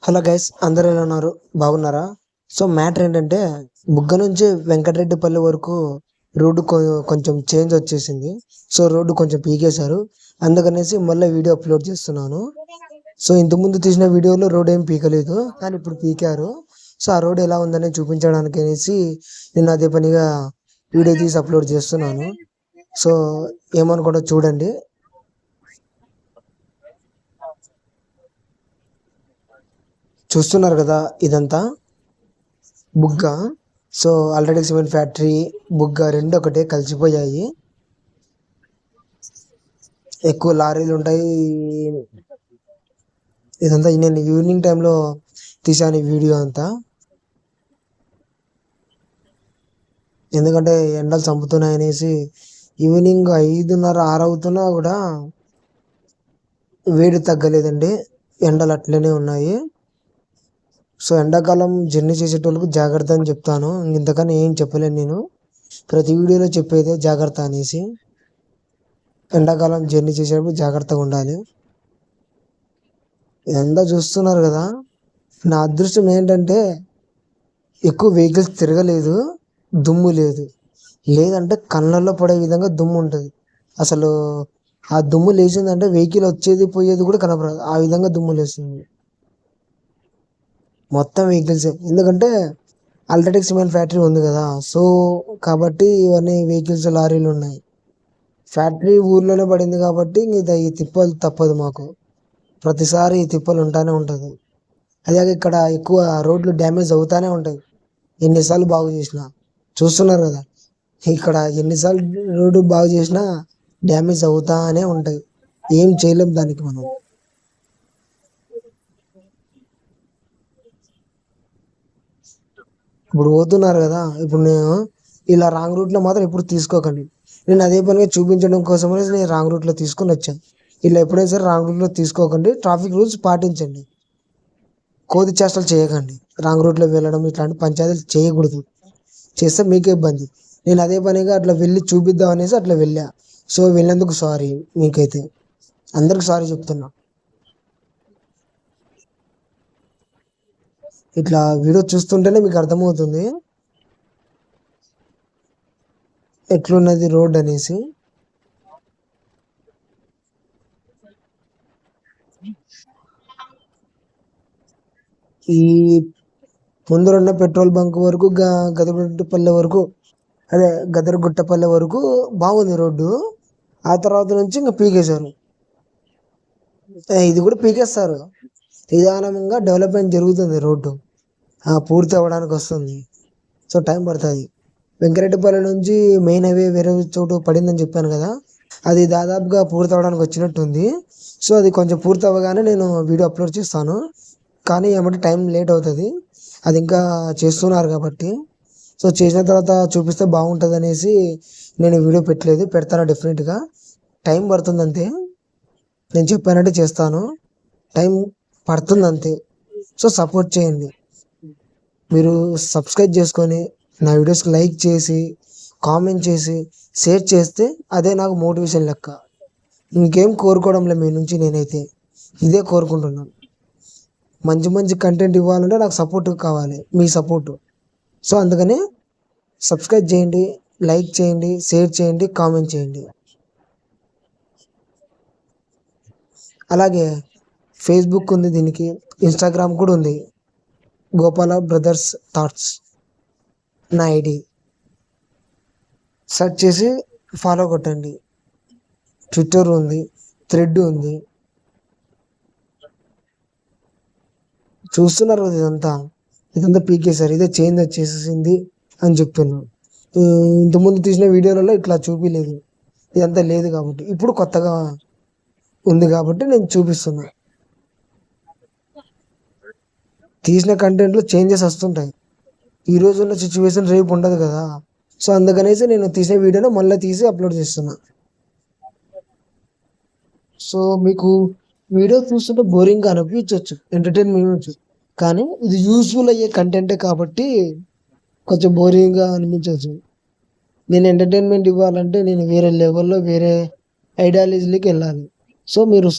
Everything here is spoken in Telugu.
హలో గైస్, అందరూ ఎలా ఉన్నారు? బాగున్నారా? సో మ్యాటర్ ఏంటంటే, బుగ్గ నుంచి వెంకటరెడ్డిపల్లి వరకు రోడ్డు కొంచెం చేంజ్ వచ్చేసింది. సో రోడ్డు కొంచెం పీకేశారు. అందుకనేసి మళ్ళీ వీడియో అప్లోడ్ చేస్తున్నాను. సో ఇంతకుముందు తీసిన వీడియోలో రోడ్ ఏం పీకలేదు, కానీ ఇప్పుడు పీకారు. సో ఆ రోడ్ ఎలా ఉందని చూపించడానికి అనేసి నేను అదే పనిగా వీడియో తీసి అప్లోడ్ చేస్తున్నాను. సో ఏమనుకుంటా చూడండి. చూస్తున్నారు కదా, ఇదంతా బుగ్గ. సో ఆల్రెడీ సిమెంట్ ఫ్యాక్టరీ, బుగ్గ రెండు ఒకటే కలిసిపోయాయి. ఎక్కువ లారీలు ఉంటాయి. ఇదంతా నేను ఈవినింగ్ టైంలో తీసాను ఈ వీడియో అంతా. ఎందుకంటే ఎండలు చంపుతున్నాయి అనేసి ఈవినింగ్ 5:30, 6 అవుతున్నా కూడా వేడి తగ్గలేదండి. ఎండలు అట్లనే ఉన్నాయి. సో ఎండాకాలం జర్నీ చేసేటోళ్ళకు జాగ్రత్త అని చెప్తాను. ఇంతకన్నా ఏం చెప్పలేను నేను. ప్రతి వీడియోలో చెప్పేదే జాగ్రత్త అనేసి. ఎండాకాలం జర్నీ చేసేటప్పుడు జాగ్రత్తగా ఉండాలి. ఇదంతా చూస్తున్నారు కదా. నా అదృష్టం ఏంటంటే ఎక్కువ వెహికల్స్ తిరగలేదు, దుమ్ము లేదు. లేదంటే కళ్ళల్లో పడే విధంగా దుమ్ము ఉంటుంది. అసలు ఆ దుమ్ము లేచిందంటే వెహికల్ వచ్చేది పోయేది కూడా కనపడదు, ఆ విధంగా దుమ్ము లేస్తుంది. మొత్తం వెహికల్స్, ఎందుకంటే అల్ట్రాటెక్ సిమెంట్ ఫ్యాక్టరీ ఉంది కదా. సో కాబట్టి ఇవన్నీ వెహికల్స్, లారీలు ఉన్నాయి. ఫ్యాక్టరీ ఊర్లోనే పడింది కాబట్టి ఇది ఈ తిప్పలు తప్పదు మాకు. ప్రతిసారి ఈ తిప్పలు ఉంటానే ఉంటుంది. అలాగే ఇక్కడ ఎక్కువ రోడ్లు డ్యామేజ్ అవుతానే ఉంటాయి. ఎన్నిసార్లు బాగు చేసినా చూస్తున్నారు కదా, ఇక్కడ ఎన్నిసార్లు రోడ్డు బాగు చేసినా డ్యామేజ్ అవుతానే ఉంటాయి. ఏం చేయలేం దానికి మనం. ఇప్పుడు పోతున్నారు కదా, ఇప్పుడు నేను ఇలా రాంగ్ రూట్లో మాత్రం ఎప్పుడు తీసుకోకండి. నేను అదే పనిగా చూపించడం కోసమనే నేను రాంగ్ రూట్లో తీసుకొని వచ్చాను. ఇలా ఎప్పుడైనా సరే రాంగ్ రూట్లో తీసుకోకండి. ట్రాఫిక్ రూల్స్ పాటించండి. కోతి చేష్టలు చేయకండి. రాంగ్ రూట్లో వెళ్ళడం ఇట్లాంటి పంచాయతీలు చేయకూడదు. చేస్తే మీకే ఇబ్బంది. నేను అదే పనిగా అట్లా వెళ్ళి చూపిద్దాం అనేసి అట్లా వెళ్ళా. సో వెళ్ళినందుకు సారీ. మీకైతే అందరికి సారీ చెప్తున్నా. ఇట్లా వీడియో చూస్తుంటేనే మీకు అర్థమవుతుంది ఎట్లున్నది రోడ్ అనేసి. ఈ ముందరున్న పెట్రోల్ బంక్ వరకు గదరగుట్టపల్లె వరకు, అదే గదరగుట్టపల్లె వరకు బాగుంది రోడ్డు. ఆ తర్వాత నుంచి ఇంకా పీకేశారు. ఇది కూడా పీకేస్తారు. నిదానంగా డెవలప్మెంట్ జరుగుతుంది. రోడ్డు పూర్తి అవ్వడానికి వస్తుంది. సో టైం పడుతుంది. వెంకరెడ్డిపల్లి నుంచి మెయిన్ హైవే వేరే చోటు పడిందని చెప్పాను కదా, అది దాదాపుగా పూర్తి అవ్వడానికి వచ్చినట్టుంది. సో అది కొంచెం పూర్తి అవ్వగానే నేను వీడియో అప్లోడ్ చేస్తాను. కానీ ఏమంటే టైం లేట్ అవుతుంది, అది ఇంకా చేస్తున్నారు కాబట్టి. సో చేసిన తర్వాత చూపిస్తే బాగుంటుంది అనేసి నేను వీడియో పెట్టలేదు. పెడతాను డెఫినెట్గా. టైం పడుతుంది అంతే. నేను చెప్పానంటే చేస్తాను, టైం పడుతుంది అంతే. సో సపోర్ట్ చేయండి. మీరు సబ్స్క్రైబ్ చేసుకొని నా వీడియోస్కి లైక్ చేసి, కామెంట్ చేసి, షేర్ చేస్తే అదే నాకు మోటివేషన్ లెక్క. ఇంకేం కోరుకోవడంలే మీ నుంచి. నేనైతే ఇదే కోరుకుంటున్నాను. మంచి మంచి కంటెంట్ ఇవ్వాలంటే నాకు సపోర్ట్ కావాలి, మీ సపోర్టు. సో అందుకని సబ్స్క్రైబ్ చేయండి, లైక్ చేయండి, షేర్ చేయండి, కామెంట్ చేయండి. అలాగే ఫేస్బుక్ ఉంది దీనికి, ఇన్స్టాగ్రామ్ కూడా ఉంది. గోపాల బ్రదర్స్ థాట్స్ నా ఐడి. సెర్చ్ చేసి ఫాలో కొట్టండి. ట్విట్టర్ ఉంది, థ్రెడ్ ఉంది. చూస్తున్నారు కదా, ఇదంతా పీకేసారు. ఇదే చేంజ్ వచ్చేసింది అని చెప్తున్నాను. ఇంతకుముందు తీసిన వీడియోలలో ఇట్లా చూపించలేదు. ఇదంతా లేదు కాబట్టి ఇప్పుడు కొత్తగా ఉంది కాబట్టి నేను చూపిస్తున్నా. తీసిన కంటెంట్లో చేంజెస్ వస్తుంటాయి. ఈ రోజు ఉన్న సిచ్యువేషన్ రేపు ఉండదు కదా. సో అందుకనేసి నేను తీసే వీడియోను మళ్ళీ తీసి అప్లోడ్ చేస్తున్నా. సో మీకు వీడియో చూస్తుంటే బోరింగ్గా అనిపించవచ్చు, ఎంటర్టైన్మెంట్, కానీ ఇది యూస్ఫుల్ అయ్యే కంటెంటే కాబట్టి కొంచెం బోరింగ్గా అనిపించవచ్చు. నేను ఎంటర్టైన్మెంట్ ఇవ్వాలంటే నేను వేరే లెవెల్లో, వేరే ఐడియాలజీలోకి వెళ్ళాలి. సో మీరు